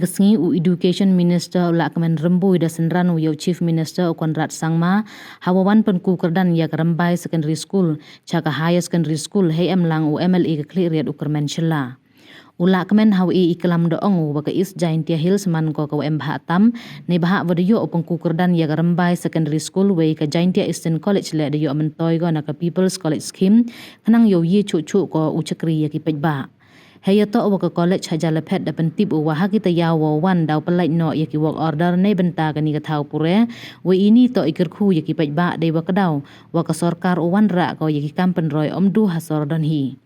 kesengi u Education Minister Lahkmen rembui da senran u Chief Minister Konrad Sangma hawawan penku kerdan ya Rembai Secondary School caka Higher Secondary School hey emlang u MLE ke kliriat u kermenshela. U Lahkmen hawi iklam doong u baka East Jaiñtia Hills man ko ka embah tam ne bahak wadayo u penku kerdan ya Rembai Secondary School we ka Jaiñtia Eastern College le dayo mentoy go na ka People's College Scheme kanang yo ye cu ko u cekri ya ki pejba. Haya to waka college haja lepet da pentip uwa kita yawo wan daw pelait no yaki work order neibynta kani katau pure we ini to ikirku yaki pejba de waka daw waka sorkar uwan ra ko yaki kampen roy omdu hasor dan hi.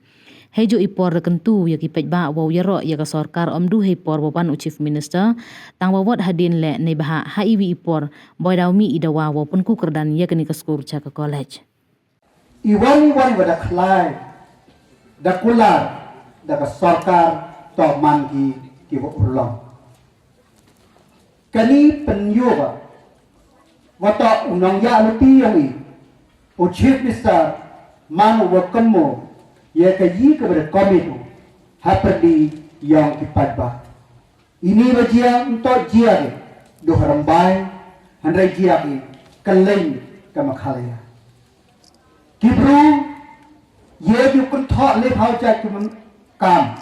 Hejo ipor rekentu yaki pejba waw yaro yaka sorkar omdu hipor wapan u Chief Minister tang wawat hadin le neibaha haiwi ipor boy daw mi idawa wapun ku kerdan yakani kaskur caka college. Iwani wada klai da kular daga sorkar to mangi kibo urlong kani penyuba wata unang ya luti yang i o Chief Minister manu wakamo ya kaji kepada komitu haperdi yang kipadba ini bajia untuk jia do Rembai handai jia ki kaleng kamakhalaya kibru ye du kun thot le phau cha kuman kam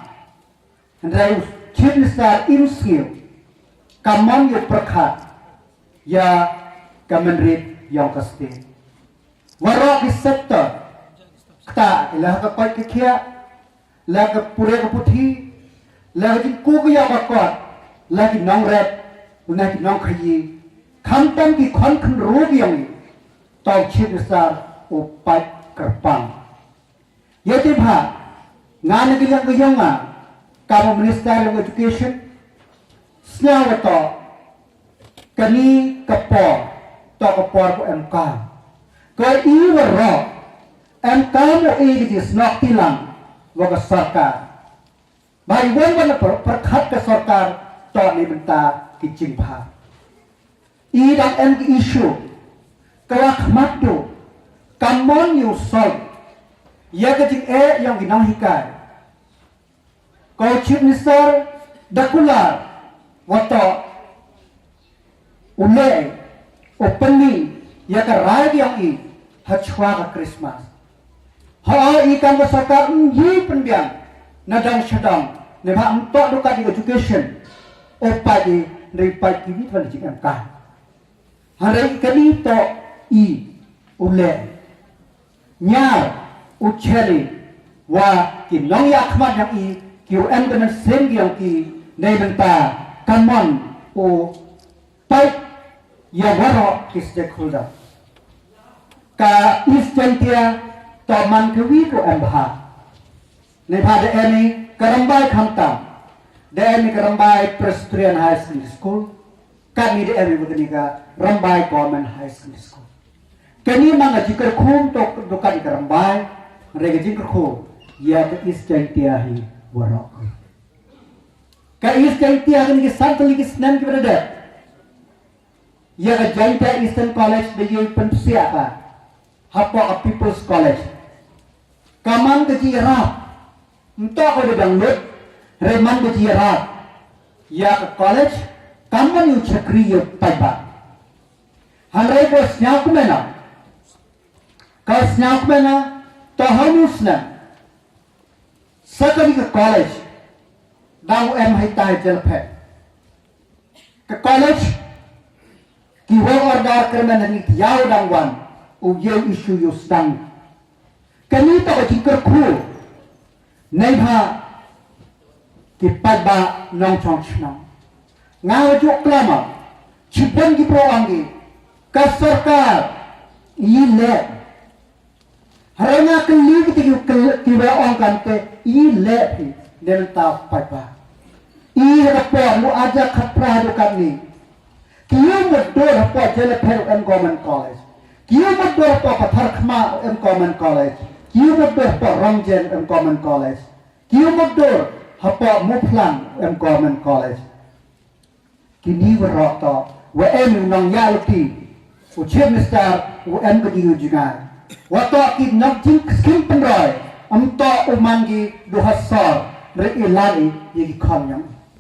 handai Chief Minister imskill kamon yo perkhat ya kamenrit yang kaste warok di sektor kta ilah ka koi kia la ka pure ka puthi la ka ku ka ya bakot la ki nong ret una ki nong khayi kham tam ki khon khn ru yang tau Chief Minister upat kerpang yati bha ngan ki yang yonga kamu Minister of Education snawato kani kapor to kapor ko MK ko iwaro MK mo igis nok tilang waka sarkar bai wan perkhat ka sarkar to neibynta ki jingpha idang en ki issue kawak matu kamon yu sol ya ka jing yang ginang hikai ko Chief Minister dakular wato ule opening ya ka rai yang i hachwa ka Christmas ha ikan ka sarkar yi penbiang nadang shadang ne ba to duka di education opa di ripai ki thon ji kan ka harai kani to i ule nyar ucheli wa ki nong ya khmat yang i ki en kan sen yang ki neibynta kamon o pai ya waro ki stakeholder ka East Jaiñtia to man kwi ko embha ne bha de eni Rembai khamtam de eni Rembai Presbyterian High School kami de eni begini ka Rembai Government High School kani manga jikar khum to duka di Rembai rega jikar khum ya ke East Jaiñtia hi waro ka East Jaiñtia ni santali ki snan ki berada ya ka Jaiñtia Eastern College de ye pensia ka hapo a People's College kaman ke jira untuk ko de danglut reman ke jira ya ka college kaman yu chakri yu paiba hanrai ko Lahkmen ka Lahkmen to hanusna sakani ka college daw em hay tai jelphe ka college ki wo order kerana ni yaw dangwan u ye issue yu stang kani to ka jikar khu nei bha ki padba nong chong chna ngaw jo klama chipon ki proangi ka sarkar ile haranga kali ki wa ong kan te ile dan tak pada. Ia apa mu aja khapra do kami. Kiu mudor apa jele peru and government college. Kiu mudor apa pathar khma and government college. Kiu mudor apa rongjen and government college. Kiu mudor apa muplang and government college. Kini beroto wa em nong yaluti. U Chief Minister u em kediu juga. Wato ki nok jing skim penroy. Amto umangi duhasor re ilari yegi khom yang